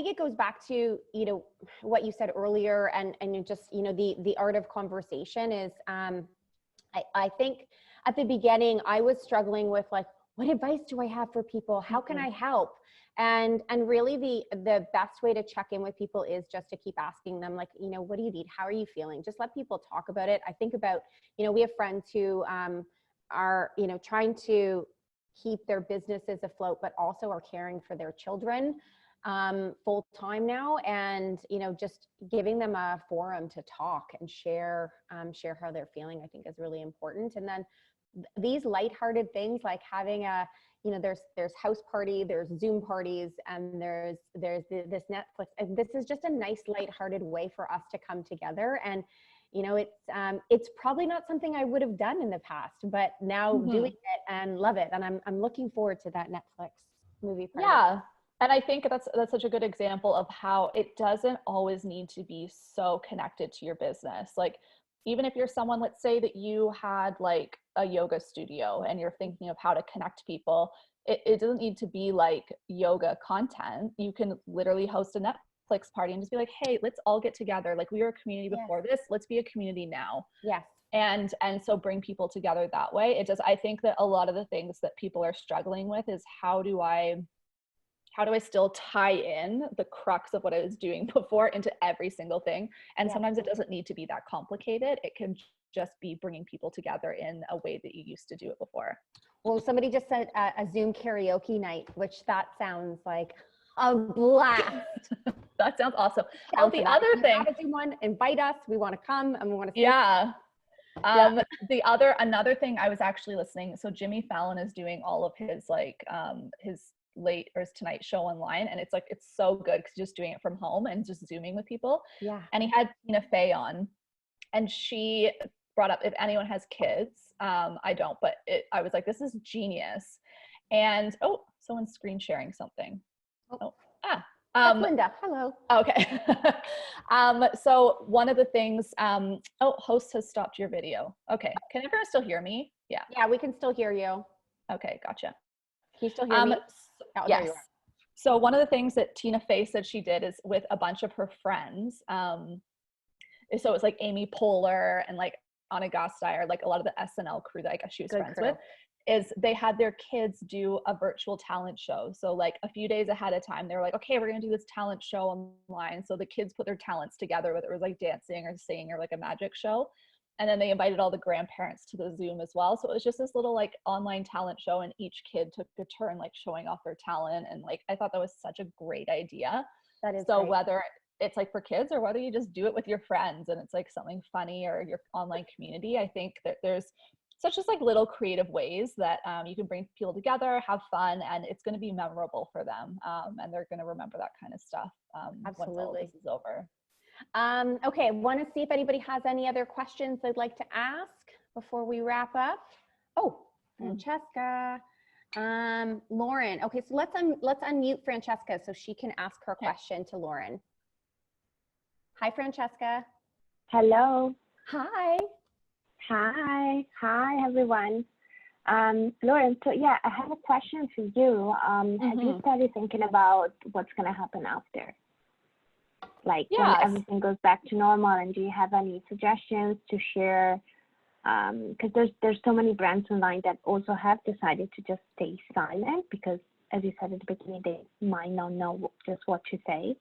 Speaker 1: it goes back to, you know, what you said earlier, and it just, you know, the art of conversation is, I think at the beginning I was struggling with like, what advice do I have for people? How can I help? And really the best way to check in with people is just to keep asking them, like, you know, what do you need? How are you feeling? Just let people talk about it. I think about, you know, we have friends who are, you know, trying to keep their businesses afloat, but also are caring for their children full time now. And, you know, just giving them a forum to talk and share how they're feeling, I think is really important. And then these lighthearted things like having a, you know, there's house party, there's Zoom parties, and there's this Netflix. And this is just a nice lighthearted way for us to come together. And, you know, it's probably not something I would have done in the past, but now doing it and love it. And I'm looking forward to that Netflix movie party.
Speaker 2: Yeah. And I think that's such a good example of how it doesn't always need to be so connected to your business. Like, even if you're someone, let's say that you had like a yoga studio and you're thinking of how to connect people, it doesn't need to be like yoga content. You can literally host a Netflix party and just be like, hey, let's all get together. Like, we were a community before this, let's be a community now.
Speaker 1: Yes.
Speaker 2: And so bring people together that way. I think that a lot of the things that people are struggling with is how do I still tie in the crux of what I was doing before into every single thing? And sometimes it doesn't need to be that complicated. It can just be bringing people together in a way that you used to do it before.
Speaker 1: Well, somebody just said a Zoom karaoke night, which that sounds like a blast.
Speaker 2: That sounds awesome. Oh, the other thing.
Speaker 1: Zoom one, invite us. We want to come and we want to.
Speaker 2: Yeah. Another thing I was actually listening. So Jimmy Fallon is doing all of his like his late or his Tonight Show online, and it's so good because just doing it from home and just Zooming with people.
Speaker 1: Yeah. And
Speaker 2: he had Tina Fey on, and she brought up, if anyone has kids, I don't, but I was like, this is genius. And someone's screen sharing something.
Speaker 1: That's Linda. Hello.
Speaker 2: Okay. So one of the things, host has stopped your video. Okay. Can everyone still hear me? Yeah.
Speaker 1: Yeah, we can still hear you.
Speaker 2: Okay. Gotcha.
Speaker 1: Can you still hear me?
Speaker 2: Yes. So one of the things that Tina Fey said she did is with a bunch of her friends. So it was like Amy Poehler and like Anna Gasteyer, like a lot of the SNL crew that I guess she was friends with. is they had their kids do a virtual talent show. So like a few days ahead of time, they were like, okay, we're going to do this talent show online. So the kids put their talents together, whether it was like dancing or singing or like a magic show. And then they invited all the grandparents to the Zoom as well. So it was just this little like online talent show, and each kid took a turn like showing off their talent. And like, I thought that was such a great idea.
Speaker 1: That is
Speaker 2: so
Speaker 1: great.
Speaker 2: Whether it's like for kids or whether you just do it with your friends and it's like something funny or your online community, I think that there's such just like little creative ways that you can bring people together, have fun, and it's going to be memorable for them. And they're going to remember that kind of stuff once all of this is over.
Speaker 1: Okay, want to see if anybody has any other questions they'd like to ask before we wrap up. Oh, Francesca. Lauren. Okay, so let's unmute Francesca so she can ask her question to Lauren. Hi, Francesca.
Speaker 5: Hello.
Speaker 1: Hi.
Speaker 5: Hi, everyone. Lauren, so yeah, I have a question for you. Have you started thinking about what's going to happen after? Like when everything goes back to normal, and do you have any suggestions to share? Because there's so many brands online that also have decided to just stay silent because, as you said at the beginning, they might not know just what to say.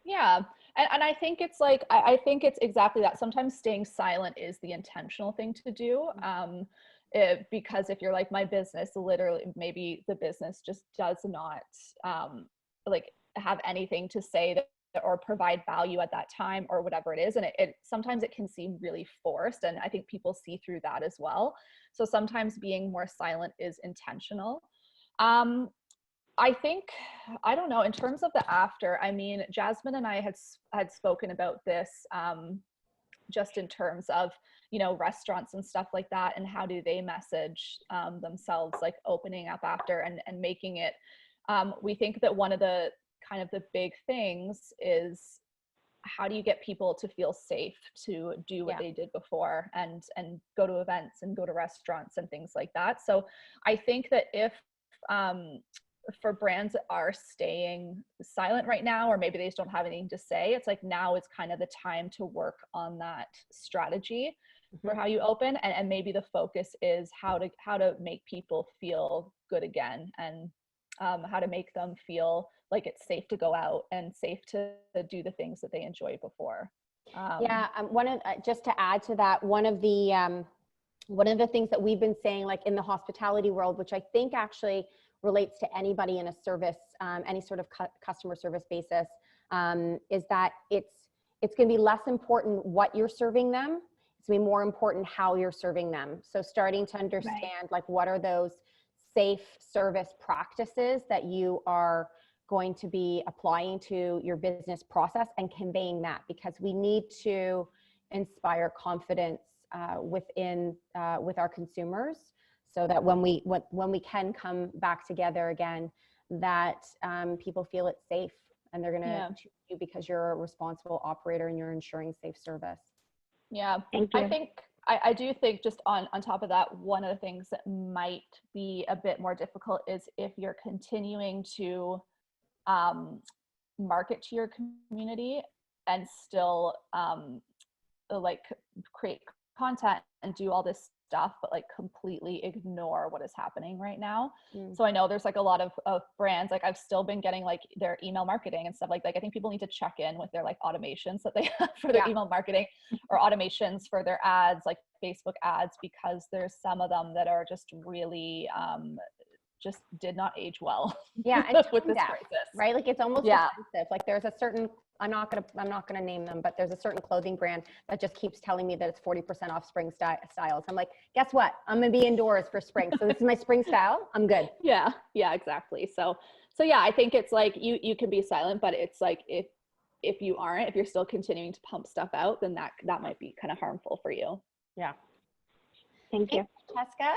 Speaker 2: Yeah. And I think it's like, I think it's exactly that. Sometimes staying silent is the intentional thing to do. Because if you're like, my business, literally, maybe the business just does not like have anything to say that, or provide value at that time or whatever it is. And it sometimes it can seem really forced. And I think people see through that as well. So sometimes being more silent is intentional. I think, I don't know, in terms of the after, I mean, Jasmine and I had spoken about this just in terms of, you know, restaurants and stuff like that, and how do they message themselves like opening up after and making it, we think that one of the kind of the big things is how do you get people to feel safe to do what they did before and go to events and go to restaurants and things like that. So I think that if for brands that are staying silent right now, or maybe they just don't have anything to say, it's like now is kind of the time to work on that strategy for how you open, and maybe the focus is how to make people feel good again, and how to make them feel like it's safe to go out and safe to do the things that they enjoyed before.
Speaker 1: Just to add to that, one of the things that we've been saying, like in the hospitality world, which I think actually relates to anybody in a service, any sort of customer service basis, is that it's going to be less important what you're serving them. It's going to be more important how you're serving them. So starting to understand like what are those safe service practices that you are going to be applying to your business process and conveying that, because we need to inspire confidence with our consumers, so that when we can come back together again, that people feel it's safe and they're going to choose you because you're a responsible operator and you're ensuring safe service.
Speaker 2: Yeah,
Speaker 5: thank you.
Speaker 2: I do think just on top of that, one of the things that might be a bit more difficult is if you're continuing to market to your community and still like create content and do all this stuff, but like completely ignore what is happening right now. So I know there's like a lot of brands, like I've still been getting like their email marketing and stuff like I think people need to check in with their like automations that they have for their email marketing, or automations for their ads, like Facebook ads, because there's some of them that are just really just did not age well.
Speaker 1: And
Speaker 2: with this crisis,
Speaker 1: right? Like it's almost offensive. Like there's a certain, I'm not gonna name them, but there's a certain clothing brand that just keeps telling me that it's 40% off spring styles. I'm like, guess what? I'm gonna be indoors for spring, so this is my spring style. I'm good.
Speaker 2: Yeah, exactly. So yeah, I think it's like you can be silent, but it's like if you aren't, if you're still continuing to pump stuff out, then that might be kind of harmful for you.
Speaker 1: Yeah.
Speaker 5: Thank you,
Speaker 1: Jessica.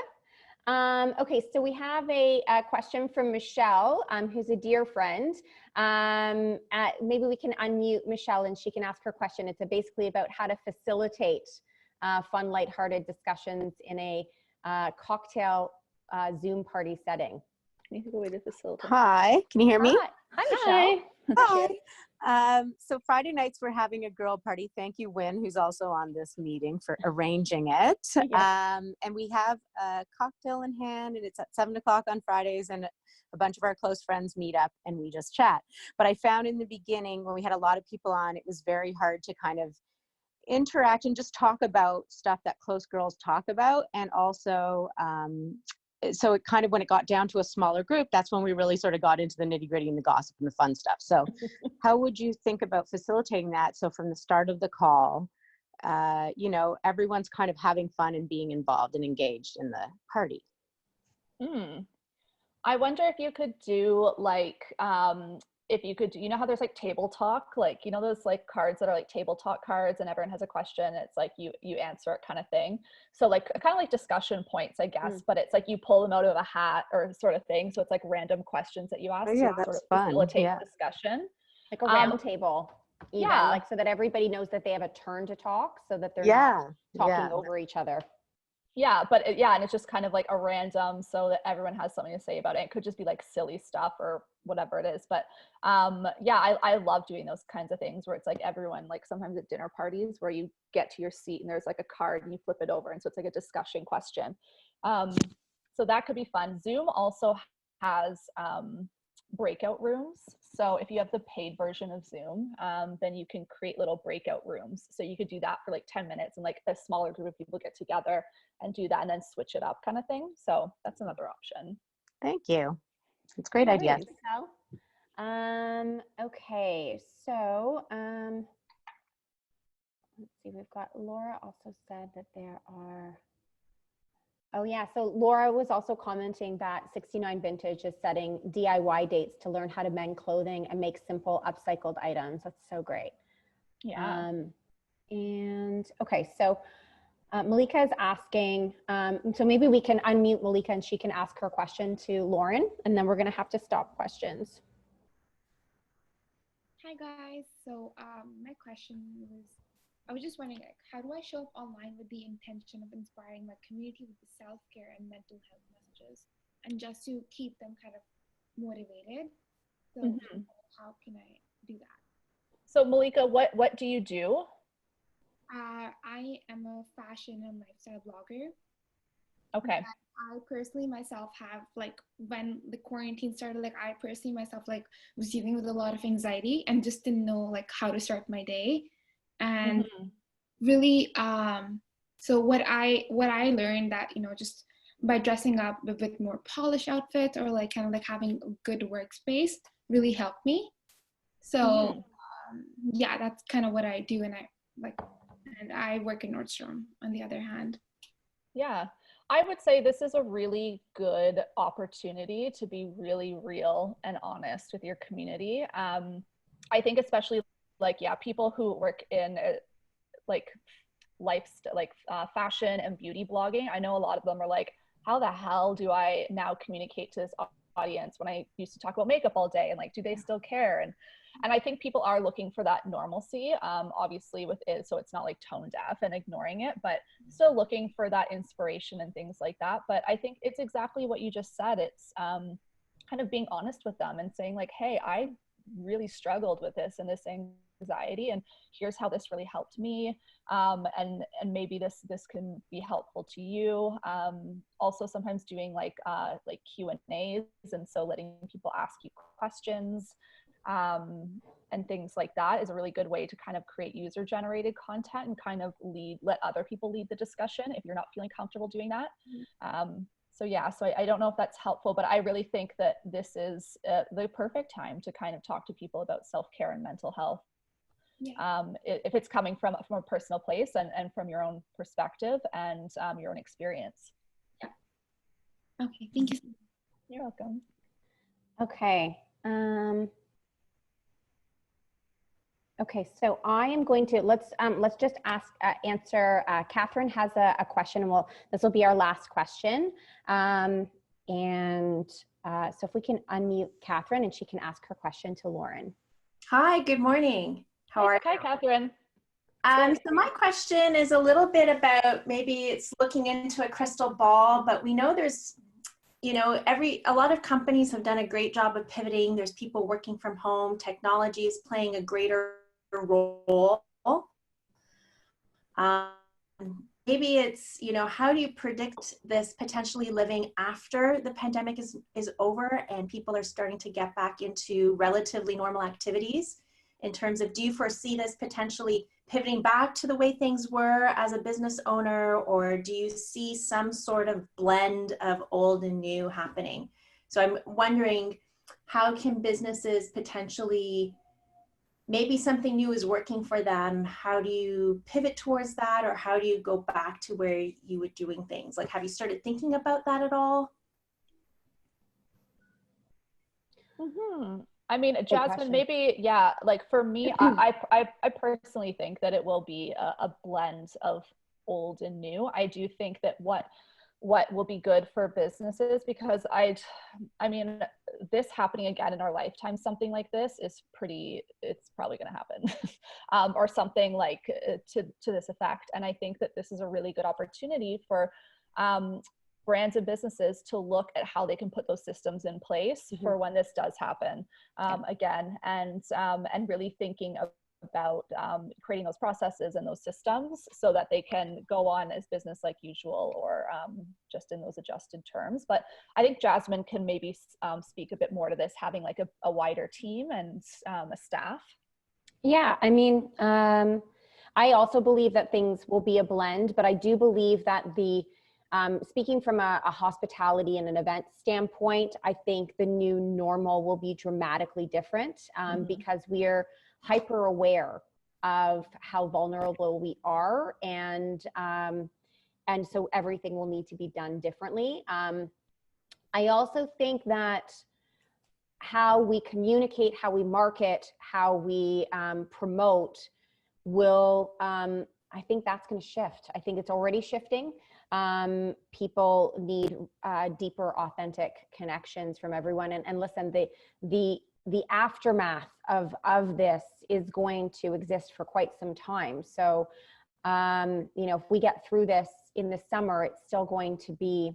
Speaker 1: Okay, so we have a question from Michelle, who's a dear friend. Maybe we can unmute Michelle and she can ask her question. It's basically about how to facilitate fun, lighthearted discussions in a cocktail Zoom party setting.
Speaker 2: I need to go way to facilitate.
Speaker 6: Hi, can you hear me?
Speaker 1: Hi, Michelle.
Speaker 6: Hi. So Friday nights we're having a girl party. Thank you, Wynn, who's also on this meeting, for arranging it. And we have a cocktail in hand, and it's at 7 o'clock on Fridays, and a bunch of our close friends meet up and we just chat. But I found in the beginning, when we had a lot of people on, it was very hard to kind of interact and just talk about stuff that close girls talk about. And also, so it kind of, when it got down to a smaller group, that's when we really sort of got into the nitty gritty and the gossip and the fun stuff. So how would you think about facilitating that? So from the start of the call, you know, everyone's kind of having fun and being involved and engaged in the party.
Speaker 2: I wonder if you could do like, if you could, you know how there's like table talk, like, you know, those like cards that are like table talk cards and everyone has a question. It's like you answer it kind of thing. So like kind of like discussion points, I guess, but it's like you pull them out of a hat or sort of thing. So it's like random questions that you ask to sort of facilitate discussion.
Speaker 1: Like a round table, even, like so that everybody knows that they have a turn to talk, so that they're not talking over each other.
Speaker 2: Yeah, but and it's just kind of like a random, so that everyone has something to say about it. It could just be like silly stuff or whatever it is. But I love doing those kinds of things where it's like everyone, like sometimes at dinner parties where you get to your seat and there's like a card and you flip it over. And so it's like a discussion question. So that could be fun. Zoom also has breakout rooms. So if you have the paid version of Zoom, then you can create little breakout rooms. So you could do that for like 10 minutes and like a smaller group of people get together and do that and then switch it up kind of thing. So that's another option.
Speaker 6: Thank you. It's a great idea.
Speaker 1: Okay, so let's see, we've got Laura also said that there are, oh yeah, so Laura was also commenting that 69 Vintage is setting DIY dates to learn how to mend clothing and make simple upcycled items. That's so great.
Speaker 2: Yeah.
Speaker 1: And okay, so Malika is asking, so maybe we can unmute Malika and she can ask her question to Lauren, and then we're gonna have to stop questions.
Speaker 7: Hi guys, so my question was, I was just wondering, like, how do I show up online with the intention of inspiring my community with the self-care and mental health messages, and just to keep them kind of motivated? So how can I do that?
Speaker 2: So Malika, what do you do?
Speaker 7: I am a fashion and lifestyle blogger.
Speaker 2: Okay.
Speaker 7: I personally myself have, like, when the quarantine started, like I personally myself like was dealing with a lot of anxiety and just didn't know like how to start my day. And really so what I learned that, you know, just by dressing up with more polished outfits or like kind of like having a good workspace really helped me. So yeah, that's kind of what I do. And I work in Nordstrom on the other hand.
Speaker 2: Yeah, I would say this is a really good opportunity to be really real and honest with your community. I think especially like, people who work in like lifestyle, like fashion and beauty blogging. I know a lot of them are like, how the hell do I now communicate to this audience when I used to talk about makeup all day, and like, do they still care? And I think people are looking for that normalcy, obviously with it, so it's not like tone deaf and ignoring it, but still looking for that inspiration and things like that. But I think it's exactly what you just said. It's kind of being honest with them and saying like, hey, I really struggled with this and this anxiety, and here's how this really helped me, and maybe this can be helpful to you. Also sometimes doing like Q&As, and so letting people ask you questions and things like that is a really good way to kind of create user generated content and kind of let other people lead the discussion if you're not feeling comfortable doing that. So I don't know if that's helpful, but I really think that this is the perfect time to kind of talk to people about self-care and mental health. If it's coming from a personal place and from your own perspective and your own experience.
Speaker 7: Okay, thank you.
Speaker 2: You're welcome.
Speaker 1: Okay. Okay, so I am going to, let's just answer, Catherine has a question, and this will be our last question. So if we can unmute Catherine and she can ask her question to Lauren.
Speaker 8: Hi, good morning. How are you?
Speaker 2: Hi, Catherine.
Speaker 8: So my question is a little bit about, maybe it's looking into a crystal ball, but we know there's you know, a lot of companies have done a great job of pivoting. There's people working from home. Technology is playing a greater role. Maybe it's, you know, how do you predict this potentially living after the pandemic is over and people are starting to get back into relatively normal activities? In terms of, do you foresee this potentially pivoting back to the way things were as a business owner, or do you see some sort of blend of old and new happening? So I'm wondering, how can businesses potentially, maybe something new is working for them, how do you pivot towards that, or how do you go back to where you were doing things? Like, have you started thinking about that at all?
Speaker 2: I mean, Jasmine, maybe, yeah, like for me, I personally think that it will be a blend of old and new. I do think that what will be good for businesses, because I mean, this happening again in our lifetime, something like this is it's probably going to happen, or something like to this effect. And I think that this is a really good opportunity for brands and businesses to look at how they can put those systems in place for when this does happen again, and really thinking about creating those processes and those systems so that they can go on as business like usual, or just in those adjusted terms. But I think Jasmine can maybe speak a bit more to this, having like a wider team and a staff.
Speaker 1: Yeah, I mean, I also believe that things will be a blend, but I do believe that speaking from a hospitality and an event standpoint, I think the new normal will be dramatically different because we're hyper aware of how vulnerable we are, and so everything will need to be done differently. I also think that how we communicate, how we market, how we promote will, I think that's going to shift. I think it's already shifting. People need deeper, authentic connections from everyone. And listen, the aftermath of this is going to exist for quite some time. So, you know, if we get through this in the summer, it's still going to be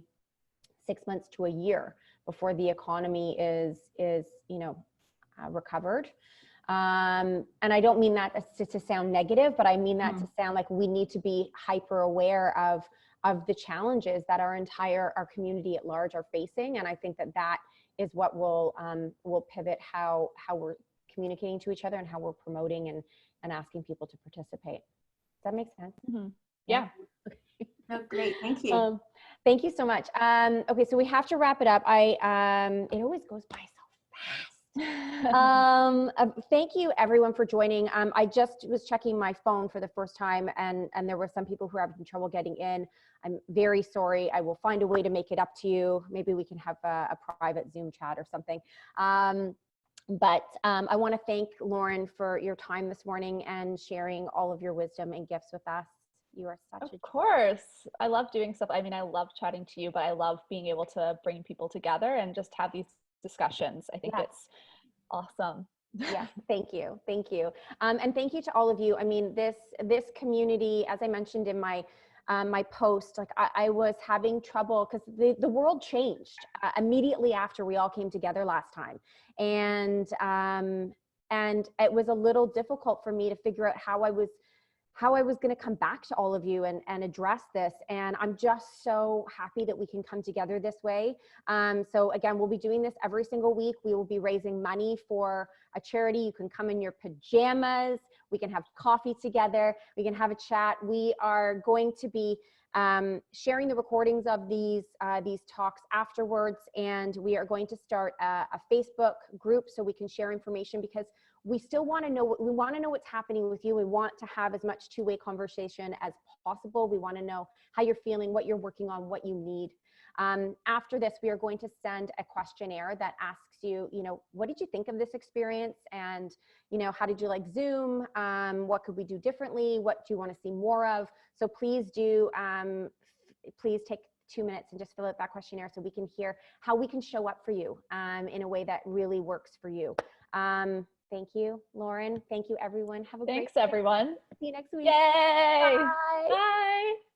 Speaker 1: 6 months to a year before the economy is you know, recovered. And I don't mean that to sound negative, but I mean that to sound like we need to be hyper aware of the challenges that our community at large are facing. And I think that is what will pivot how we're communicating to each other and how we're promoting and asking people to participate. Does that make sense?
Speaker 2: Yeah.
Speaker 8: Oh, great. Thank you.
Speaker 1: Thank you so much. Okay, so we have to wrap it up. It always goes by so fast. Thank you everyone for joining. I just was checking my phone for the first time, and there were some people who are having trouble getting in. I'm very sorry. I will find a way to make it up to you. Maybe we can have a private Zoom chat or something. But I want to thank Lauren for your time this morning and sharing all of your wisdom and gifts with us. You are such
Speaker 2: Of course. I love doing stuff. I mean, I love chatting to you, but I love being able to bring people together and just have these discussions. I think it's awesome.
Speaker 1: Yeah, thank you. Thank you. And thank you to all of you. I mean, this community, as I mentioned in my my post, like I was having trouble because the world changed immediately after we all came together last time. And it was a little difficult for me to figure out how I was going to come back to all of you and address this. And I'm just so happy that we can come together this way. So again, we'll be doing this every single week. We will be raising money for a charity. You can come in your pajamas. We can have coffee together. We can have a chat. We are going to be sharing the recordings of these talks afterwards. And we are going to start a Facebook group so we can share information, because we still want to know, we want to know what's happening with you. We want to have as much two-way conversation as possible. We want to know how you're feeling, what you're working on, what you need. After this, we are going to send a questionnaire that asks you, you know, what did you think of this experience? And, you know, how did you like Zoom? What could we do differently? What do you want to see more of? So please do, please take 2 minutes and just fill out that questionnaire so we can hear how we can show up for you in a way that really works for you. Thank you, Lauren. Thank you, everyone. Have a great day.
Speaker 2: Thanks, everyone.
Speaker 1: See you next week.
Speaker 2: Yay!
Speaker 1: Bye.
Speaker 2: Bye.